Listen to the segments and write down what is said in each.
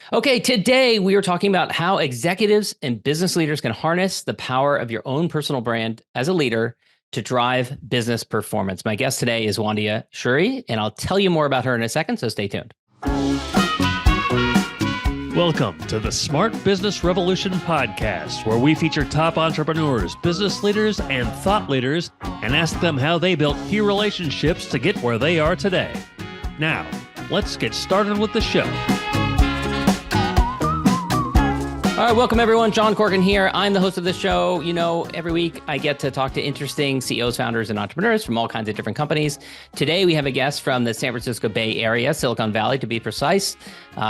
Okay, today we are talking about how executives and business leaders can harness the power of your own personal brand as a leader to drive business performance. My guest today is Wandia Chiuri, and I'll tell you more about her in a second, so stay tuned. Welcome to the Smart Business Revolution podcast, where we feature top entrepreneurs, business leaders, and thought leaders and ask them how they built key relationships to get where they are today. Now, let's get started with the show. All right, welcome everyone. John Corgan here. I'm the host of this show. You know, every week I get to talk to interesting CEOs, founders, and entrepreneurs from all kinds of different companies. Today we have a guest from the San Francisco Bay Area, Silicon Valley to be precise,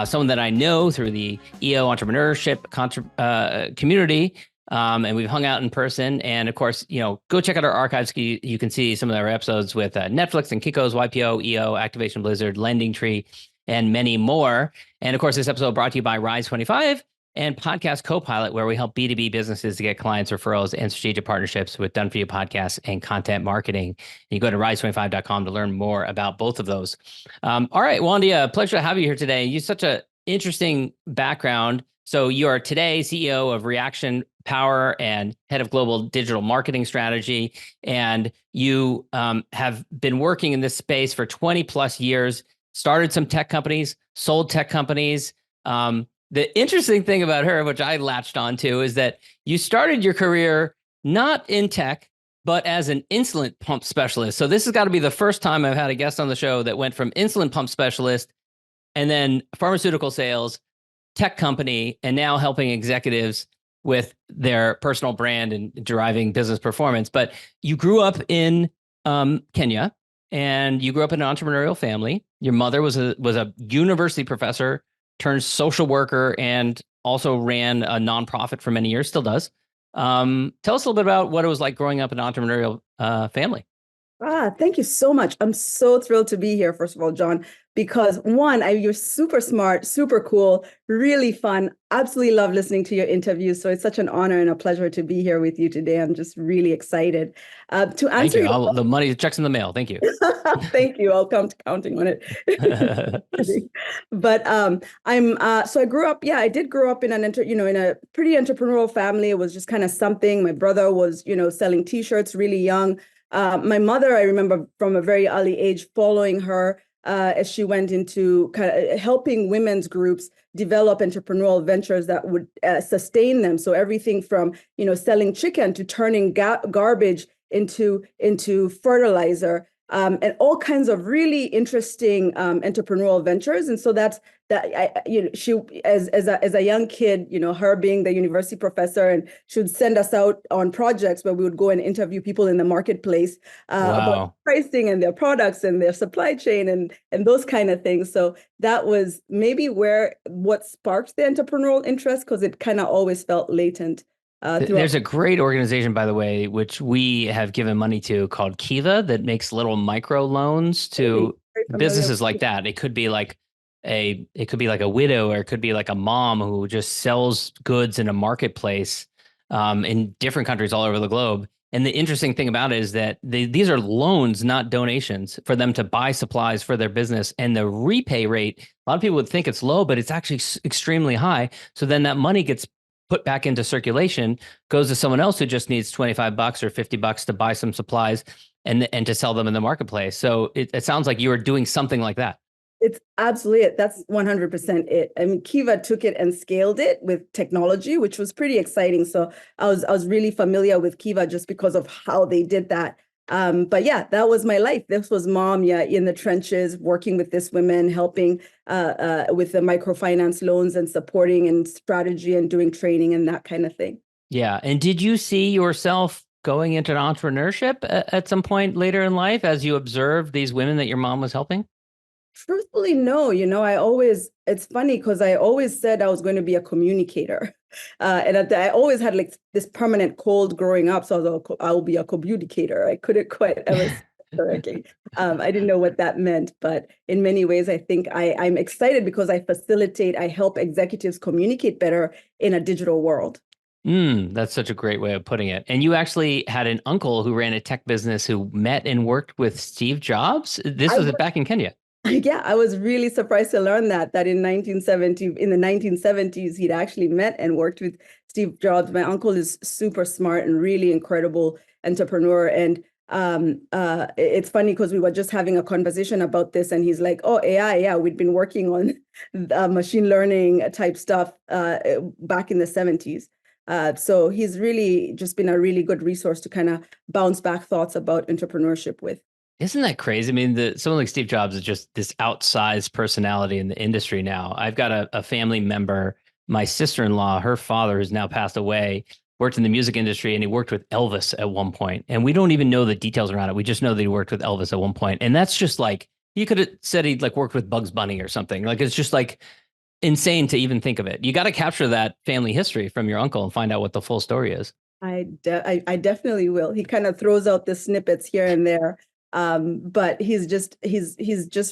someone that I know through the EO entrepreneurship community. And we've hung out in person. And of course, you know, go check out our archives. You can see some of our episodes with Netflix and Kiko's, YPO, EO, Activation Blizzard, Lending Tree, and many more. And of course, this episode brought to you by Rise25 and Podcast Copilot, where we help B2B businesses to get clients, referrals, and strategic partnerships with done-for-you podcasts and content marketing. And you go to rise25.com to learn more about both of those. All right, Wandia, pleasure to have you here today. You have such an interesting background. So you are today CEO of Reaction Power and head of global digital marketing strategy. And you have been working in this space for 20 plus years, started some tech companies, sold tech companies. The interesting thing about her, which I latched onto, is that you started your career not in tech, but as an insulin pump specialist. So this has got to be the first time I've had a guest on the show that went from insulin pump specialist and then pharmaceutical sales, tech company, and now helping executives with their personal brand and deriving business performance. But you grew up in Kenya, and you grew up in an entrepreneurial family. Your mother was a university professor turned social worker and also ran a nonprofit for many years, still does. Tell us a little bit about what it was like growing up in an entrepreneurial family. Thank you so much. I'm so thrilled to be here, first of all, John, because one, you're super smart, super cool, really fun. Absolutely love listening to your interviews. So it's such an honor and a pleasure to be here with you today. I'm just really excited. To answer the money, the check's in the mail. Thank you. Thank you. I'll come to counting on it. But so I grew up. Yeah, I did grow up in in a pretty entrepreneurial family. It was just kind of something. My brother was, selling T-shirts really young. My mother, I remember from a very early age following her as she went into kind of helping women's groups develop entrepreneurial ventures that would sustain them. So everything from, selling chicken to turning garbage into fertilizer. And all kinds of really interesting entrepreneurial ventures, and so she as a young kid, her being the university professor, and she would send us out on projects where we would go and interview people in the marketplace about pricing and their products and their supply chain and those kind of things. So that was maybe what sparked the entrepreneurial interest, because it kind of always felt latent. There's a great organization, by the way, which we have given money to called Kiva that makes little micro loans to businesses like that. It could be like a widow, or it could be like a mom who just sells goods in a marketplace in different countries all over the globe. And the interesting thing about it is that these are loans, not donations, for them to buy supplies for their business. And the repay rate, a lot of people would think it's low, but it's actually extremely high. So then that money gets put back into circulation, goes to someone else who just needs $25 or $50 to buy some supplies and to sell them in the marketplace. So it sounds like you were doing something like that. It's absolutely it. That's 100% it. I mean, Kiva took it and scaled it with technology, which was pretty exciting. So I was really familiar with Kiva just because of how they did that. But yeah, that was my life. This was mom, in the trenches, working with this women, helping with the microfinance loans and supporting and strategy and doing training and that kind of thing. Yeah. And did you see yourself going into entrepreneurship at some point later in life as you observed these women that your mom was helping? Truthfully, no. It's funny because I always said I was going to be a communicator. And I always had like this permanent cold growing up. So I was like, I'll be a communicator. I couldn't quite ever say it correctly. I didn't know what that meant. But in many ways, I think I'm excited because I help executives communicate better in a digital world. That's such a great way of putting it. And you actually had an uncle who ran a tech business who met and worked with Steve Jobs. This was back in Kenya. Yeah, I was really surprised to learn that in the 1970s, he'd actually met and worked with Steve Jobs. My uncle is super smart and really incredible entrepreneur. And it's funny because we were just having a conversation about this, and he's like, "Oh, AI, yeah, we'd been working on machine learning type stuff back in the 70s." So he's really just been a really good resource to kind of bounce back thoughts about entrepreneurship with. Isn't that crazy? I mean, someone like Steve Jobs is just this outsized personality in the industry now. I've got a family member, my sister-in-law, her father, who's now passed away, worked in the music industry, and he worked with Elvis at one point. And we don't even know the details around it. We just know that he worked with Elvis at one point. And that's just like, he could have said he'd like worked with Bugs Bunny or something. Like, it's just like insane to even think of it. You got to capture that family history from your uncle and find out what the full story is. I definitely will. He kind of throws out the snippets here and there, but he's just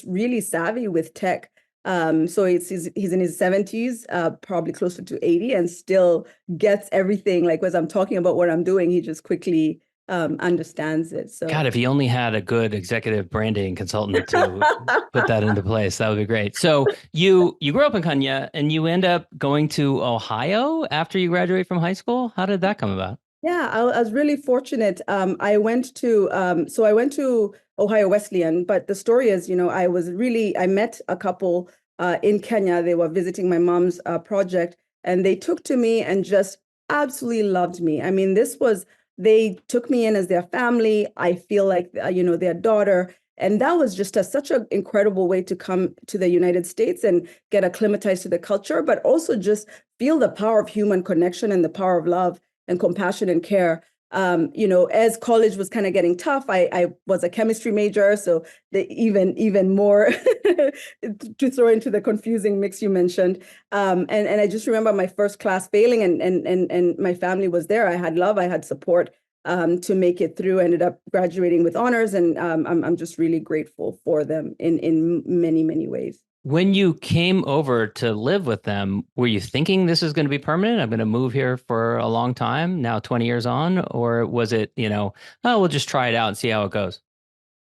really savvy with tech. So he's in his 70s, probably closer to 80, and still gets everything. Like as I'm talking about what I'm doing, he just quickly understands it. So God, if he only had a good executive branding consultant to put that into place, that would be great. So you grew up in Kenya and you end up going to Ohio after you graduate from high school. How did that come about? Yeah, I was really fortunate. I went to Ohio Wesleyan, but the story is, I met a couple in Kenya. They were visiting my mom's project, and they took to me and just absolutely loved me. I mean, they took me in as their family. I feel like, their daughter. And that was just such an incredible way to come to the United States and get acclimatized to the culture, but also just feel the power of human connection and the power of love and compassion and care. As college was kind of getting tough, I was a chemistry major, so even more to throw into the confusing mix you mentioned. And I just remember my first class failing, and my family was there. I had love, I had support to make it through. Ended up graduating with honors, and I'm just really grateful for them in many, many ways. When you came over to live with them, were you thinking this is going to be permanent? I'm going to move here for a long time, now 20 years on? Or was it, oh, we'll just try it out and see how it goes?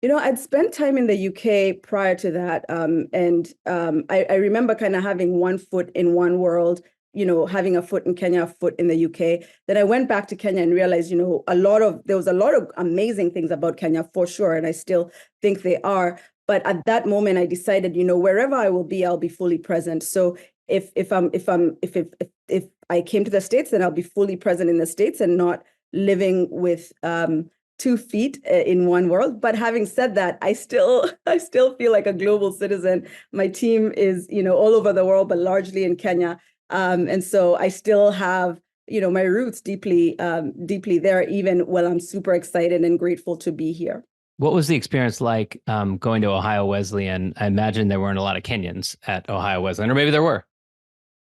I'd spent time in the UK prior to that. I remember kind of having one foot in one world, having a foot in Kenya, a foot in the UK. Then I went back to Kenya and realized, there was a lot of amazing things about Kenya for sure. And I still think they are. But at that moment, I decided, wherever I will be, I'll be fully present. So if I came to the States, then I'll be fully present in the States and not living with 2 feet in one world. But having said that, I still feel like a global citizen. My team is, all over the world, but largely in Kenya. And so I still have, my roots deeply there, even while I'm super excited and grateful to be here. What was the experience like going to Ohio Wesleyan? I imagine there weren't a lot of Kenyans at Ohio Wesleyan, or maybe there were.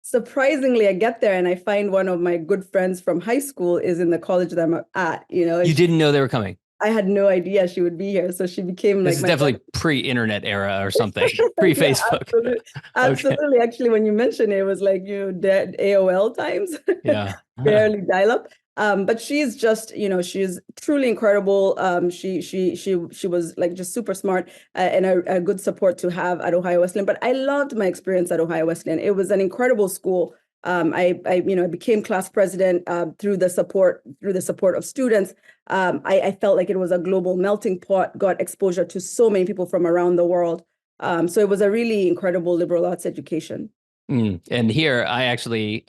Surprisingly, I get there and I find one of my good friends from high school is in the college that I'm at. You didn't know they were coming. I had no idea she would be here, so she became this is definitely pre-internet era or something, pre-Facebook. Yeah, absolutely. Okay. Actually, when you mentioned it, it was like dead AOL times. Yeah, barely dial up. But she's just, she's truly incredible. She was like just super smart and a good support to have at Ohio Wesleyan. But I loved my experience at Ohio Wesleyan. It was an incredible school. I became class president through the support of students. I felt like it was a global melting pot. Got exposure to so many people from around the world. So it was a really incredible liberal arts education. And here I actually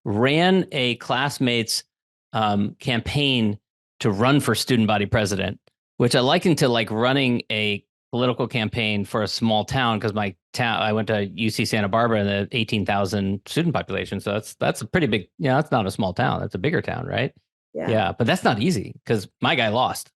ran a classmate's campaign to run for student body president, which I likened to like running a political campaign for a small town, because my town, I went to UC Santa Barbara and the 18,000 student population. So that's a pretty big, that's not a small town. That's a bigger town, right? Yeah, but that's not easy because my guy lost.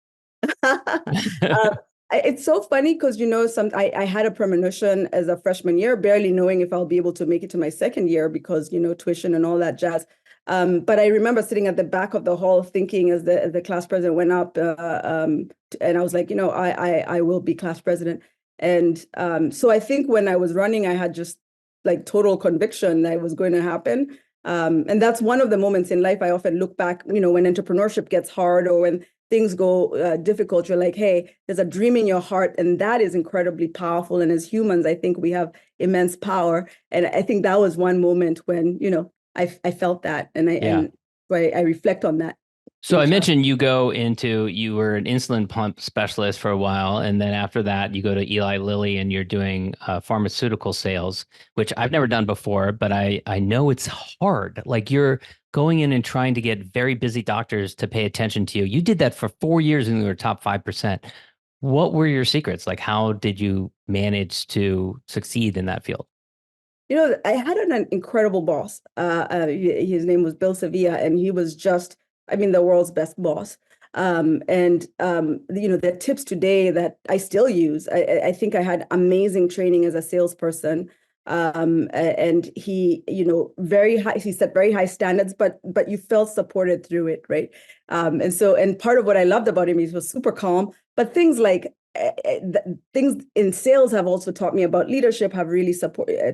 It's so funny because, I had a premonition as a freshman year, barely knowing if I'll be able to make it to my second year because, tuition and all that jazz. But I remember sitting at the back of the hall thinking as the class president went up and I was like, I will be class president. And so I think when I was running, I had just like total conviction that it was going to happen. And that's one of the moments in life I often look back, when entrepreneurship gets hard or when things go difficult, you're like, hey, there's a dream in your heart, and that is incredibly powerful. And as humans, I think we have immense power. And I think that was one moment when, I felt that, and I reflect on that. So I mentioned you were an insulin pump specialist for a while, and then after that you go to Eli Lilly and you're doing pharmaceutical sales, which I've never done before, but I know it's hard. Like you're going in and trying to get very busy doctors to pay attention to you. You did that for 4 years and you were top 5%. What were your secrets? Like how did you manage to succeed in that field? I had an incredible boss. His name was Bill Sevilla, and he was just, the world's best boss. The tips today that I still use, I think I had amazing training as a salesperson. And he, very high, he set very high standards, but you felt supported through it, right? And part of what I loved about him, he was super calm, but things like things in sales have also taught me about leadership, have really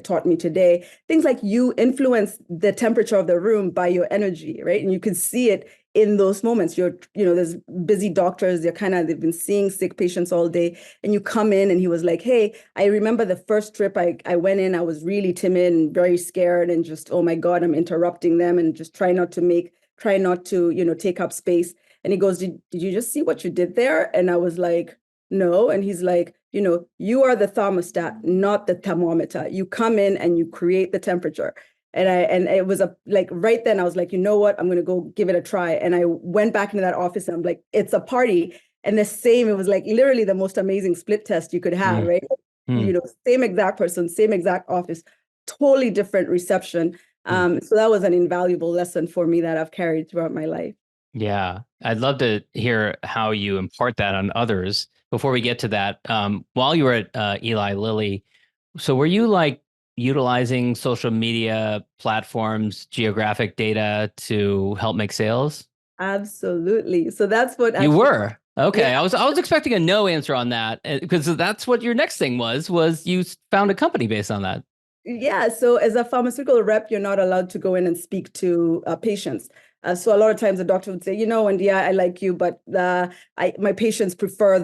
taught me today. Things like you influence the temperature of the room by your energy, right? And you can see it in those moments. There's busy doctors, they've been seeing sick patients all day, and you come in, and he was like, hey, I remember the first trip I went in, I was really timid and very scared and just, oh my God, I'm interrupting them and just try not to take up space. And he goes, did you just see what you did there? And I was like, no. And he's like, you are the thermostat, not the thermometer. You come in and you create the temperature. And it was right then I was like, you know what? I'm going to go give it a try. And I went back into that office and I'm like, it's a party. And it was like literally the most amazing split test you could have, right? Same exact person, same exact office, totally different reception. So that was an invaluable lesson for me that I've carried throughout my life. Yeah, I'd love to hear how you impart that on others. Before we get to that, while you were at Eli Lilly, so were you like utilizing social media platforms, geographic data to help make sales? Absolutely. So that's what You were. Okay. Yeah. I was expecting a no answer on that because that's what your next thing was you found a company based on that. Yeah. So as a pharmaceutical rep, you're not allowed to go in and speak to patients. So a lot of times the doctor would say, Wandia, I like you, but my patients prefer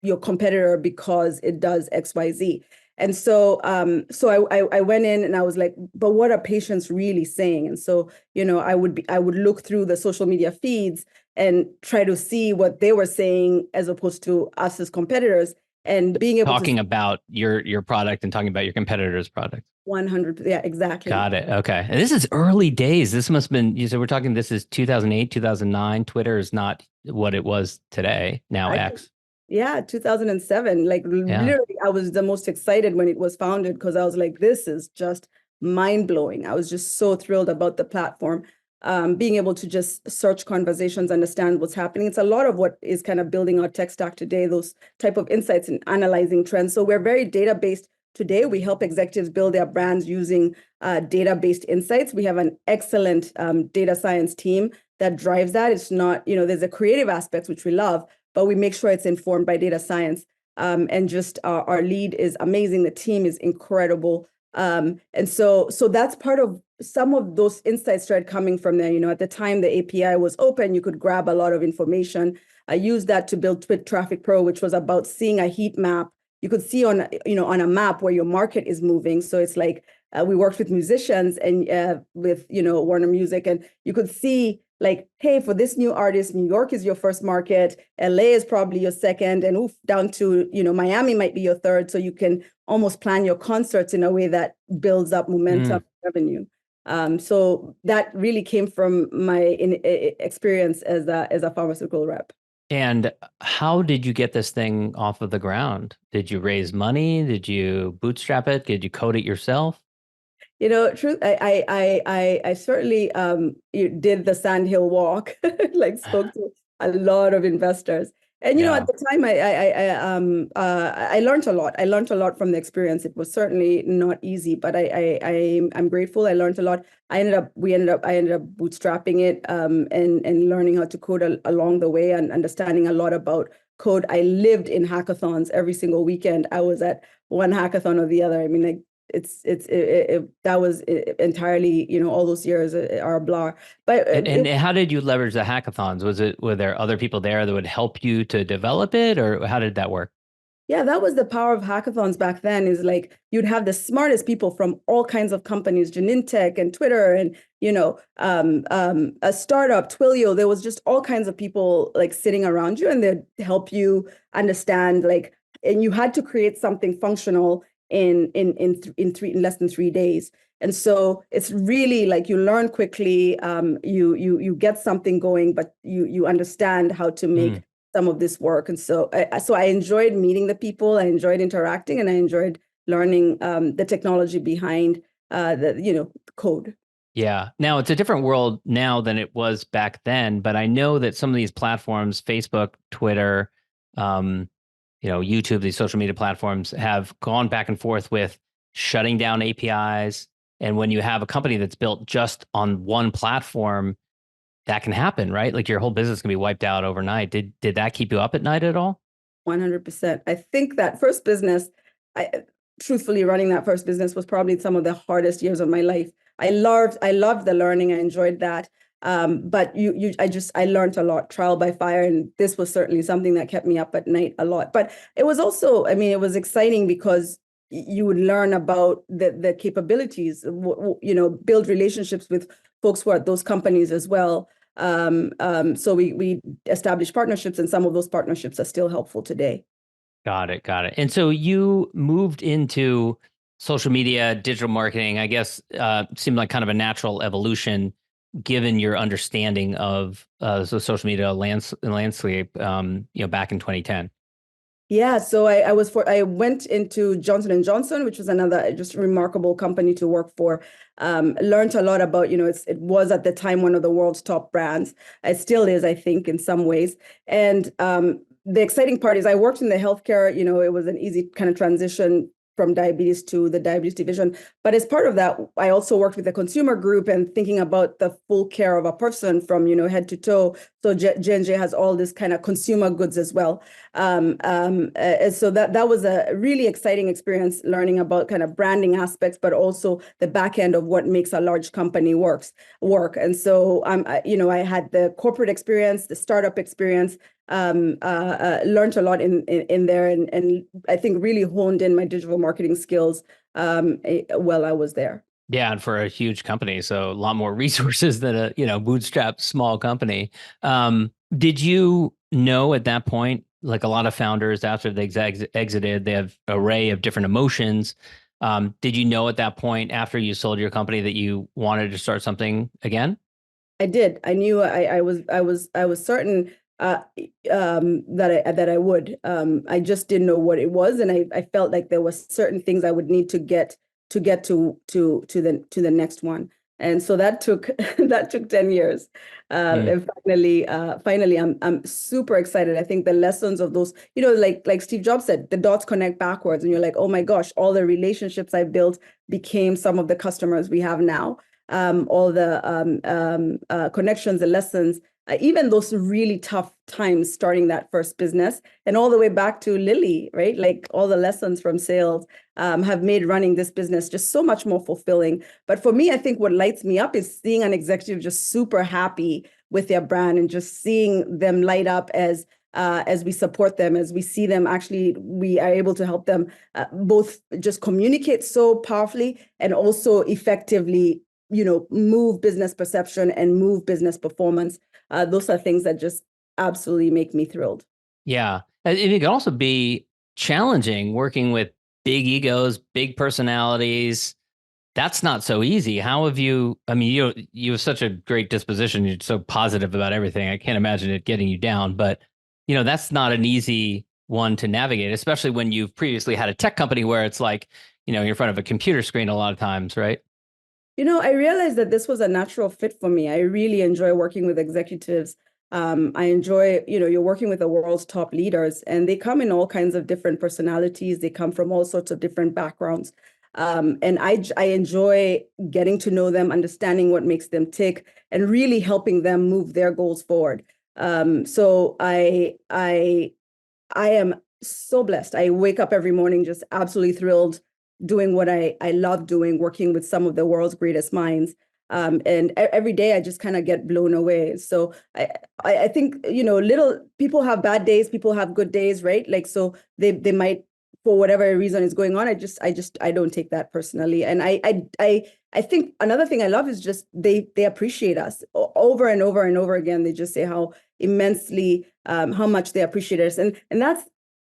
your competitor because it does X, Y, Z. And so I went in and I was like, but what are patients really saying? And so, I would look through the social media feeds and try to see what they were saying as opposed to us as competitors, and being able talking about your product and talking about your competitor's product. 100. Yeah, exactly. Got it. Okay. And this is early days. This must have been, you said we're talking, this is 2008, 2009. Twitter is not what it was today. Now X. Yeah, 2007. Literally, I was the most excited when it was founded because I was like, this is just mind blowing. I was just so thrilled about the platform. Being able to just search conversations, understand what's happening. It's a lot of what is kind of building our tech stack today, those type of insights and analyzing trends. So we're very data-based today. We help executives build their brands using data-based insights. We have an excellent data science team that drives that. It's not, there's a creative aspect, which we love, but we make sure it's informed by data science. And just our lead is amazing. The team is incredible. And so that's part of some of those insights started coming from there. At the time the API was open, you could grab a lot of information. I used that to build Twit Traffic Pro, which was about seeing a heat map. You could see on a map where your market is moving. So it's like we worked with musicians and with Warner Music, and you could see like, hey, for this new artist, New York is your first market, LA is probably your second, and down to Miami might be your third. So you can almost plan your concerts in a way that builds up momentum revenue. So that really came from my experience as a pharmaceutical rep. And how did you get this thing off of the ground? Did you raise money? Did you bootstrap it? Did you code it yourself? Truth, I certainly did the Sandhill Walk, spoke to a lot of investors. And, at the time, I learned a lot. I learned a lot from the experience. It was certainly not easy, but I'm grateful. I learned a lot. I ended up bootstrapping it and learning how to code along the way and understanding a lot about code. I lived in hackathons every single weekend. I was at one hackathon or the other. that was entirely, all those years are a blur. But And how did you leverage the hackathons? Were there other people there that would help you to develop it, or how did that work? yeah, that was the power of hackathons back then, is like you'd have the smartest people from all kinds of companies, Genentech and Twitter and, a startup, Twilio. There was just all kinds of people like sitting around you, and they'd help you understand, like, and you had to create something functional in less than 3 days. And so it's really like you learn quickly, you get something going, but you understand how to make some of this work. And so I enjoyed meeting the people, I enjoyed interacting, and I enjoyed learning the technology behind the code. Yeah. Now it's a different world now than it was back then, but I know that some of these platforms, Facebook, Twitter, YouTube, these social media platforms have gone back and forth with shutting down APIs. And when you have a company that's built just on one platform, that can happen, right? Like your whole business can be wiped out overnight. Did that keep you up at night at all? 100%. I think that first business, I truthfully running that first business was probably some of the hardest years of my life. I loved the learning. I enjoyed that. But I learned a lot, trial by fire, and this was certainly something that kept me up at night a lot. But it was also, I mean, it was exciting because you would learn about the capabilities, build relationships with folks who are at those companies as well. So we established partnerships, and some of those partnerships are still helpful today. Got it. Got it. And so you moved into social media, digital marketing, I guess, seemed like kind of a natural evolution given your understanding of the social media landscape, back in 2010. Yeah, so I went into Johnson and Johnson, which was another just remarkable company to work for. Learned a lot about, it was at the time one of the world's top brands. It still is, I think, in some ways. And the exciting part is I worked in the healthcare. It was an easy kind of transition from diabetes to the diabetes division. But as part of that, I also worked with the consumer group and thinking about the full care of a person from, head to toe. So J&J has all this kind of consumer goods as well. So that was a really exciting experience, learning about kind of branding aspects, but also the back end of what makes a large company work. And so I had the corporate experience, the startup experience, learned a lot in there, and I think really honed in my digital marketing skills while I was there. Yeah, and for a huge company, so a lot more resources than a bootstrap small company. Did you know at that point, like a lot of founders after they exited, they have an array of different emotions. Did you know at that point after you sold your company that you wanted to start something again? I did. I knew I was certain that I would. I just didn't know what it was, and I felt like there was certain things I would need to get to the next one. And so that took that took 10 years. And finally I'm super excited. I think the lessons of those, like Steve Jobs said, the dots connect backwards, and you're like, oh my gosh, all the relationships I built became some of the customers we have now. All the connections, the lessons, even those really tough times starting that first business, and all the way back to Lily, right? Like all the lessons from sales have made running this business just so much more fulfilling. But for me, I think what lights me up is seeing an executive just super happy with their brand, and just seeing them light up as we support them, as we see them. Actually, we are able to help them both just communicate so powerfully and also effectively, move business perception and move business performance. Those are things that just absolutely make me thrilled. Yeah. And it can also be challenging working with big egos, big personalities. That's not so easy. How have you, I mean, you have such a great disposition. You're so positive about everything. I can't imagine it getting you down, but that's not an easy one to navigate, especially when you've previously had a tech company where it's like, you're in front of a computer screen a lot of times, right? I realized that this was a natural fit for me. I really enjoy working with executives. I enjoy, you're working with the world's top leaders, and they come in all kinds of different personalities. They come from all sorts of different backgrounds. And I enjoy getting to know them, understanding what makes them tick, and really helping them move their goals forward. So I am so blessed. I wake up every morning just absolutely thrilled doing what I love doing, working with some of the world's greatest minds. And every day I just kind of get blown away. So I think, little people have bad days, people have good days, right? Like, so they might, for whatever reason is going on. I don't take that personally. And I think another thing I love is just they appreciate us over and over and over again. They just say how immensely, how much they appreciate us. And that's,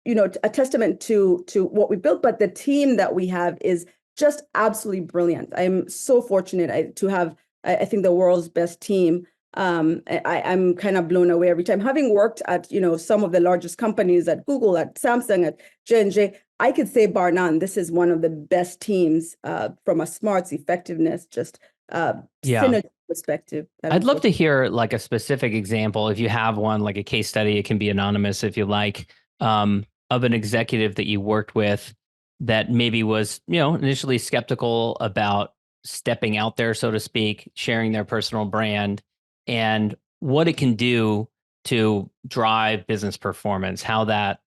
a testament to what we built, but the team that we have is just absolutely brilliant. I'm so fortunate to have, I think, the world's best team. I'm kind of blown away every time. Having worked at, some of the largest companies, at Google, at Samsung, at J&J, I could say bar none, this is one of the best teams from a smarts, effectiveness, just synergy perspective. I'd love to hear like a specific example. If you have one, like a case study, it can be anonymous if you like, of an executive that you worked with that maybe was, initially skeptical about stepping out there, so to speak, sharing their personal brand, and what it can do to drive business performance, how that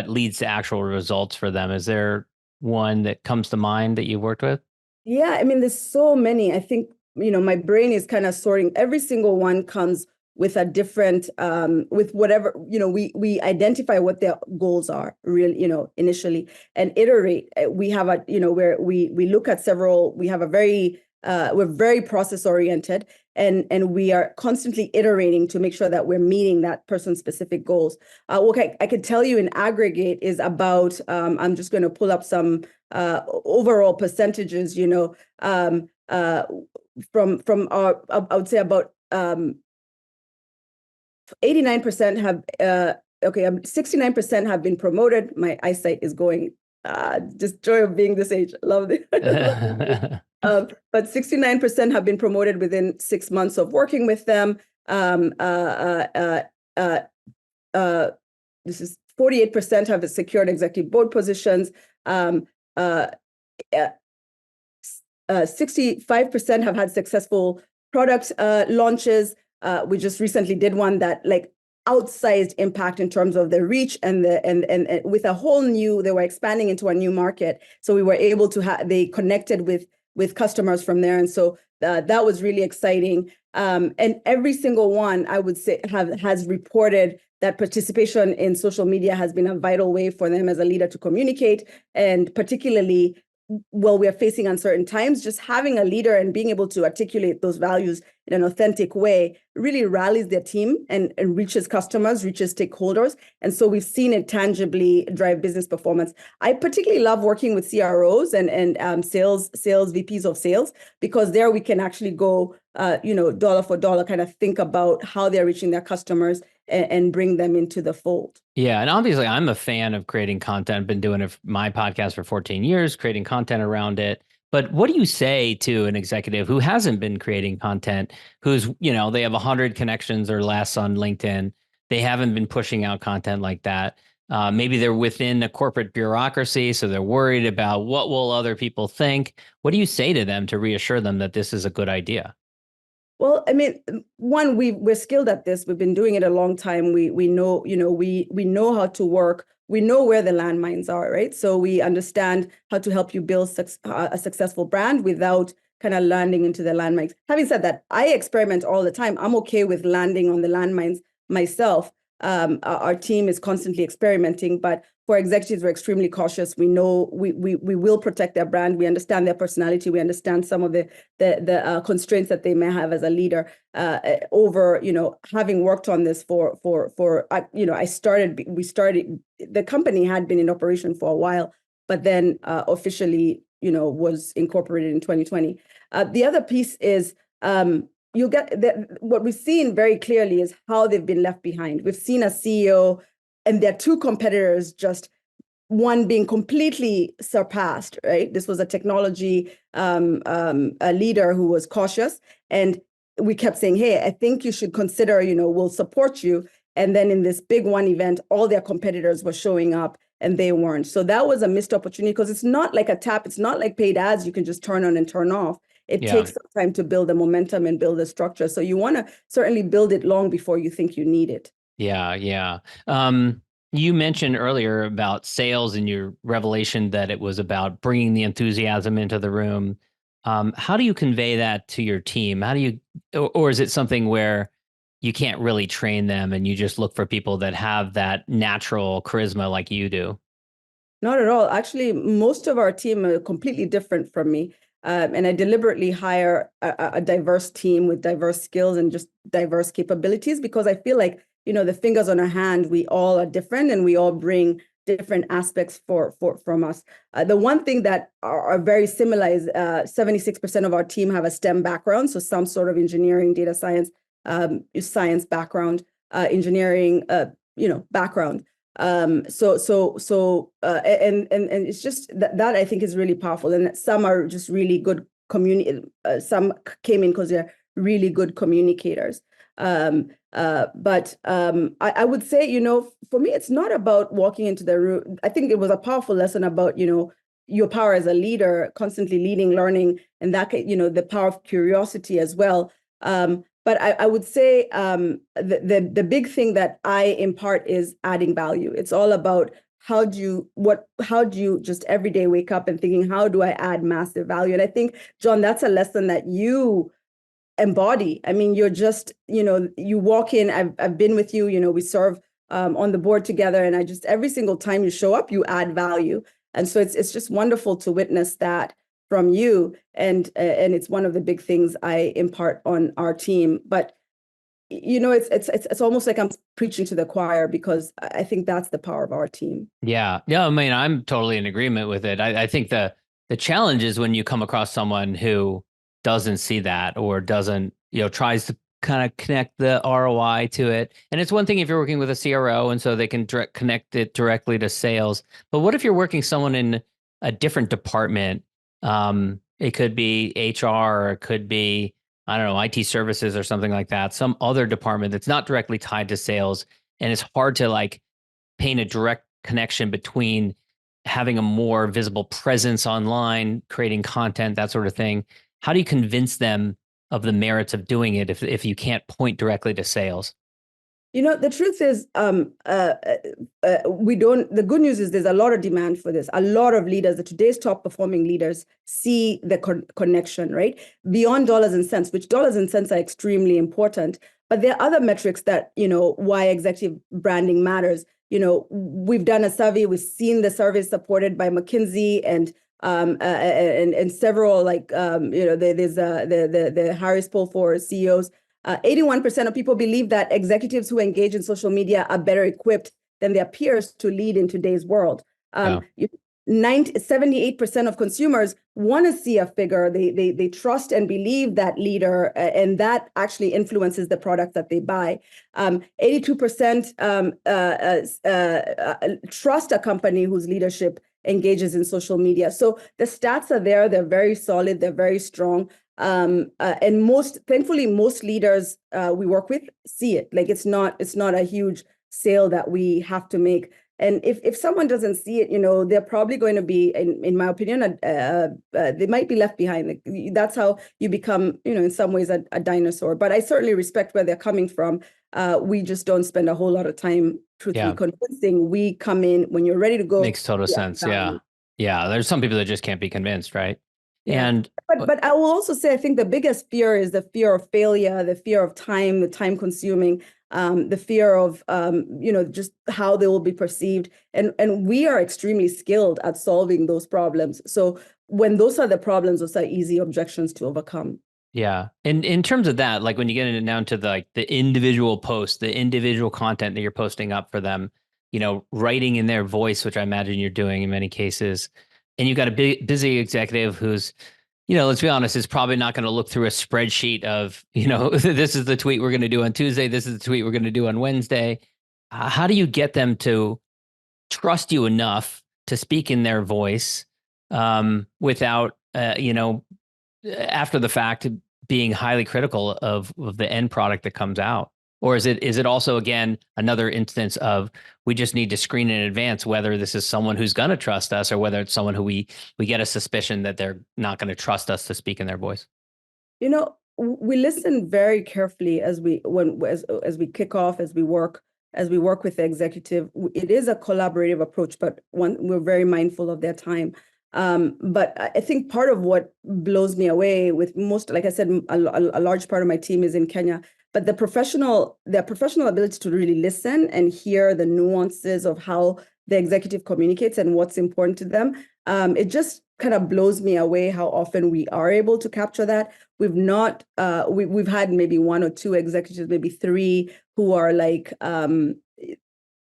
leads to actual results for them. Is there one that comes to mind that you worked with? Yeah, I mean, there's so many. I think, my brain is kind of sorting. Every single one comes with a different, with whatever, we identify what their goals are really, initially, and iterate. We have a, where we look at several, we have a very, we're very process oriented, and we are constantly iterating to make sure that we're meeting that person's specific goals. What I could tell you in aggregate is about, I'm just going to pull up some overall percentages, from our, I would say about 89% have, 69% have been promoted. My eyesight is going, just joy of being this age. Love it. But 69% have been promoted within 6 months of working with them. This is 48% have secured executive board positions. 65% have had successful product launches. We just recently did one that like outsized impact in terms of the reach and with a whole new, they were expanding into a new market. So we were able to they connected with customers from there. And so that was really exciting. And every single one, I would say, has reported that participation in social media has been a vital way for them as a leader to communicate. And particularly while we are facing uncertain times, just having a leader and being able to articulate those values in an authentic way really rallies their team and reaches customers, reaches stakeholders. And so we've seen it tangibly drive business performance. I particularly love working with CROs and sales VPs of sales, because there we can actually go, dollar for dollar, kind of think about how they're reaching their customers and bring them into the fold. Yeah. And obviously I'm a fan of creating content. I've been doing my podcast for 14 years, creating content around it. But what do you say to an executive who hasn't been creating content, who's, they have 100 connections or less on LinkedIn. They haven't been pushing out content like that. Maybe they're within a corporate bureaucracy, so they're worried about what will other people think. What do you say to them to reassure them that this is a good idea? Well, I mean, one, we're skilled at this. We've been doing it a long time. We know, we know how to work. We know where the landmines are, right? So we understand how to help you build a successful brand without kind of landing into the landmines. Having said that, I experiment all the time. I'm okay with landing on the landmines myself. Our team is constantly experimenting, but for executives, we're extremely cautious. We know we will protect their brand. We understand their personality. We understand some of the constraints that they may have as a leader. Over, having worked on this the company had been in operation for a while, but then officially, was incorporated in 2020. The other piece is, you'll get what we've seen very clearly is how they've been left behind. We've seen a CEO and their two competitors, just one being completely surpassed, right? This was a technology a leader who was cautious. And we kept saying, hey, I think you should consider, we'll support you. And then in this big one event, all their competitors were showing up and they weren't. So that was a missed opportunity, because it's not like a tap. It's not like paid ads you can just turn on and turn off. It takes some time to build the momentum and build the structure. So you want to certainly build it long before you think you need it. Yeah. You mentioned earlier about sales and your revelation that it was about bringing the enthusiasm into the room. How do you convey that to your team? How do you, or is it something where you can't really train them and you just look for people that have that natural charisma like you do? Not at all. Actually, most of our team are completely different from me. And I deliberately hire a diverse team with diverse skills and just diverse capabilities because I feel like, the fingers on our hand, we all are different and we all bring different aspects from us. The one thing that are very similar is 76% of our team have a STEM background, so some sort of engineering, data science, science background, engineering, background. And it's just that I think is really powerful. And some are just really good some came in because they're really good communicators. But I would say, for me, it's not about walking into the room. I think it was a powerful lesson about, your power as a leader, constantly leading, learning, and that, the power of curiosity as well. But I would say the big thing that I impart is adding value. It's all about how do you just every day wake up and thinking, how do I add massive value? And I think, John, that's a lesson that you embody. I mean, you're just, you walk in, I've been with you, we serve on the board together, and every single time you show up, you add value. And so it's just wonderful to witness that from you. And it's one of the big things I impart on our team. But it's almost like I'm preaching to the choir because I think that's the power of our team. Yeah. Yeah. I mean, I'm totally in agreement with it. I think the challenge is when you come across someone who doesn't see that or doesn't, tries to kind of connect the ROI to it. And it's one thing if you're working with a CRO and so they can connect it directly to sales. But what if you're working someone in a different department? It could be HR, or it could be, I don't know, IT services or something like that, some other department that's not directly tied to sales. And it's hard to like paint a direct connection between having a more visible presence online, creating content, that sort of thing. How do you convince them of the merits of doing it if you can't point directly to sales? The truth is, we don't, the good news is there's a lot of demand for this. A lot of leaders, today's top performing leaders see the connection, right? Beyond dollars and cents, which dollars and cents are extremely important. But there are other metrics that, why executive branding matters. We've done a survey, we've seen the survey supported by McKinsey and several there's the Harris poll for CEOs. 81% of people believe that executives who engage in social media are better equipped than their peers to lead in today's world. 78% of consumers want to see a figure. They trust and believe that leader, and that actually influences the product that they buy. 82% trust a company whose leadership engages in social media. So the stats are there. They're very solid. They're very strong. And thankfully, most leaders we work with see it. Like it's not a huge sale that we have to make. And if someone doesn't see it, they're probably going to be, in my opinion, they might be left behind. That's how you become, in some ways, a dinosaur. But I certainly respect where they're coming from. We just don't spend a whole lot of time truthfully convincing. We come in when you're ready to go. Makes total sense. Yeah. Yeah. There's some people that just can't be convinced, right? Yeah. And but I will also say I think the biggest fear is the fear of failure, the fear of time, the time consuming, the fear of just how they will be perceived. And we are extremely skilled at solving those problems. So when those are the problems, those are easy objections to overcome. Yeah. And in terms of that, like when you get it down to the individual post, the individual content that you're posting up for them, writing in their voice, which I imagine you're doing in many cases, and you've got a busy executive who's, let's be honest, is probably not going to look through a spreadsheet of, this is the tweet we're going to do on Tuesday. This is the tweet we're going to do on Wednesday. How do you get them to trust you enough to speak in their voice without, after the fact, being highly critical of the end product that comes out? Or is it also, again, another instance of we just need to screen in advance whether this is someone who's going to trust us or whether it's someone who we get a suspicion that they're not going to trust us to speak in their voice? We listen very carefully as we kick off, as we work. as we work with the executive, it is a collaborative approach, but we're very mindful of their time. But I think part of what blows me away with most, like I said, a large part of my team is in Kenya, but their professional ability to really listen and hear the nuances of how the executive communicates and what's important to them. It just kind of blows me away how often we are able to capture that. We've not, we've had maybe one or two executives, maybe three, who are like,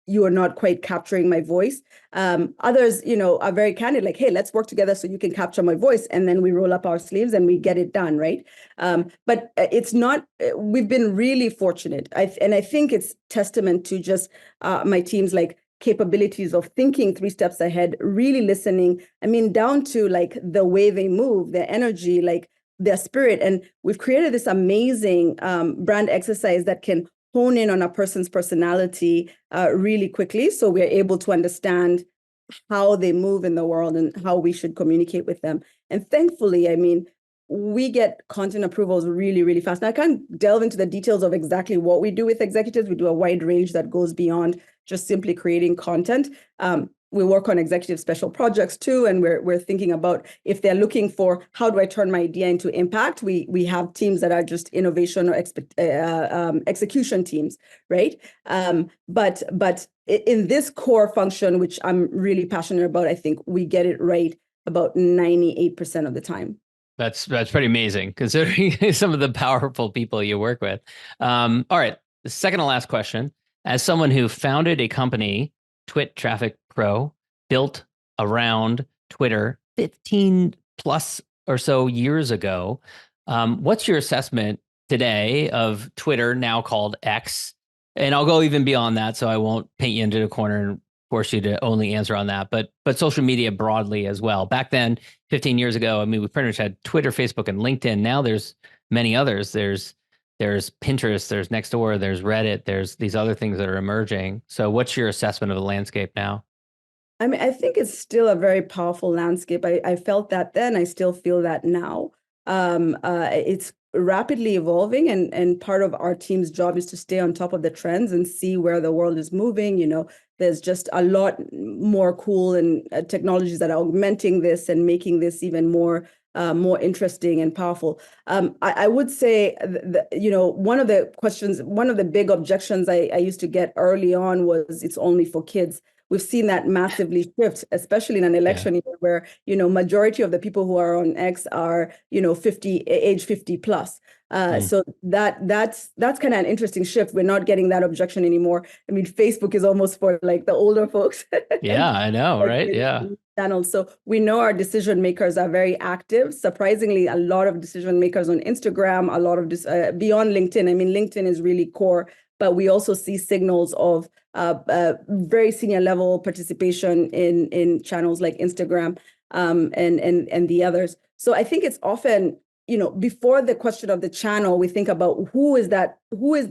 you are not quite capturing my voice. Others, are very candid, like, hey, let's work together so you can capture my voice. And then we roll up our sleeves and we get it done, right? But it's not, we've been really fortunate. And I think it's testament to just my team's like capabilities of thinking 3 steps ahead, really listening. I mean, down to like the way they move, their energy, like their spirit. And we've created this amazing brand exercise that can hone in on a person's personality really quickly. So we're able to understand how they move in the world and how we should communicate with them. And thankfully, I mean, we get content approvals really, really fast. Now, I can't delve into the details of exactly what we do with executives. We do a wide range that goes beyond just simply creating content. We work on executive special projects too, and we're thinking about if they're looking for how do I turn my idea into impact. We have teams that are just innovation or execution teams, right? But in this core function, which I'm really passionate about, I think we get it right about 98% of the time. That's pretty amazing considering some of the powerful people you work with. All right, the second to last question. As someone who founded a company, Twit Traffic Pro, built around Twitter 15 plus or so years ago, what's your assessment today of Twitter, now called X? And I'll go even beyond that, so I won't paint you into a corner and force you to only answer on that, but social media broadly as well. Back then, 15 years ago, I mean, we pretty much had Twitter, Facebook, and LinkedIn. Now there's many others. There's Pinterest, there's Nextdoor, there's Reddit, there's these other things that are emerging. So what's your assessment of the landscape now? I mean, I think it's still a very powerful landscape. I felt that then, I still feel that now. It's rapidly evolving, and part of our team's job is to stay on top of the trends and see where the world is moving. There's just a lot more cool and technologies that are augmenting this and making this even more interesting and powerful. I would say, one of the big objections I used to get early on was it's only for kids. We've seen that massively shift, especially in an election year where, majority of the people who are on X are, age 50 plus. So that's kind of an interesting shift. We're not getting that objection anymore. I mean, Facebook is almost for like the older folks. Yeah, I know, right? Yeah. Channels. So we know our decision makers are very active. Surprisingly, a lot of decision makers on Instagram, a lot of this beyond LinkedIn. I mean, LinkedIn is really core, but we also see signals of very senior level participation in channels like Instagram and the others. So I think it's often, before the question of the channel, we think about who is the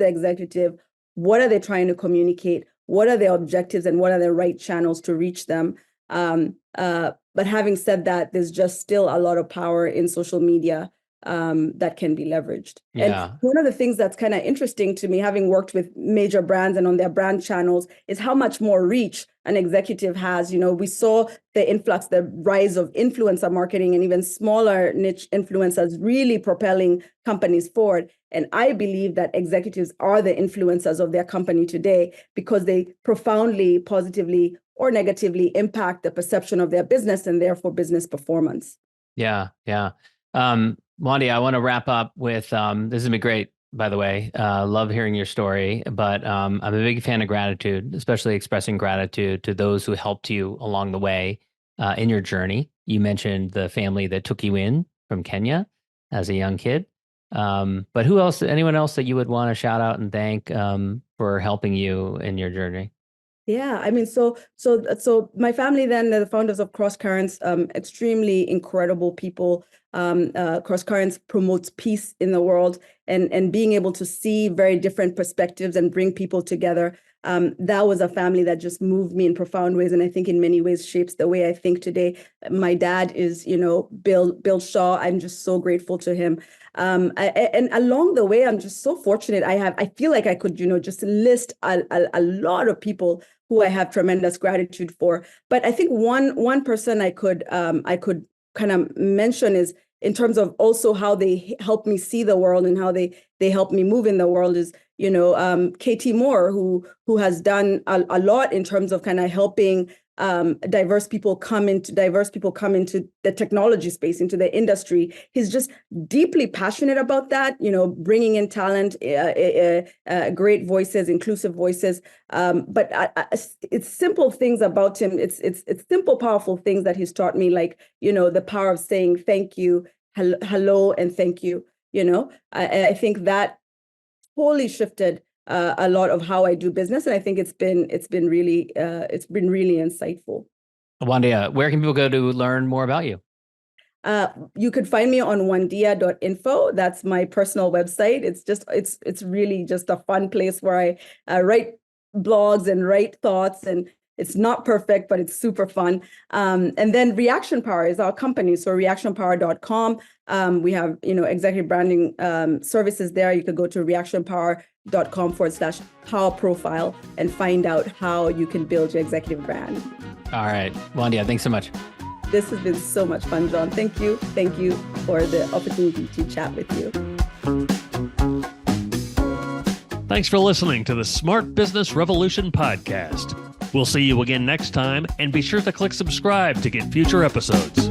executive, what are they trying to communicate, what are their objectives, and what are the right channels to reach them. But having said that, there's just still a lot of power in social media that can be leveraged. Yeah. And one of the things that's kind of interesting to me, having worked with major brands and on their brand channels, is how much more reach an executive has. We saw the rise of influencer marketing and even smaller niche influencers really propelling companies forward. And I believe that executives are the influencers of their company today because they profoundly, positively, or negatively impact the perception of their business and therefore business performance. Yeah. Wandia, I want to wrap up with, this has been great, by the way. Love hearing your story, but I'm a big fan of gratitude, especially expressing gratitude to those who helped you along the way in your journey. You mentioned the family that took you in from Kenya as a young kid. But anyone else that you would want to shout out and thank for helping you in your journey? Yeah, I mean, so my family, then the founders of Cross Currents, extremely incredible people. Cross Currents promotes peace in the world and being able to see very different perspectives and bring people together. that was a family that just moved me in profound ways. And I think in many ways shapes the way I think today. My dad is, Bill Shaw. I'm just so grateful to him. And along the way, I'm just so fortunate. I feel like I could, just list a lot of people who I have tremendous gratitude for. But I think one person I could kind of mention is in terms of also how they help me see the world and how they help me move in the world is, Katie Moore, who has done a lot in terms of kind of helping diverse people come into the technology space, into the industry. He's just deeply passionate about that, bringing in talent, great voices, inclusive voices. But it's simple things about him. It's simple, powerful things that he's taught me, like, the power of saying thank you, hello, and thank you. I think that totally shifted a lot of how I do business, and I think it's been really insightful. Wandia, where can people go to learn more about you? You could find me on wandia.info. That's my personal website. It's really just a fun place where I write blogs and write thoughts, and it's not perfect, but it's super fun. And then Reaction Power is our company. So reactionpower.com. We have, executive branding services there. You could go to reactionpower.com/power profile and find out how you can build your executive brand. All right. Wandia, thanks so much. This has been so much fun, John. Thank you. Thank you for the opportunity to chat with you. Thanks for listening to the Smart Business Revolution podcast. We'll see you again next time, and be sure to click subscribe to get future episodes.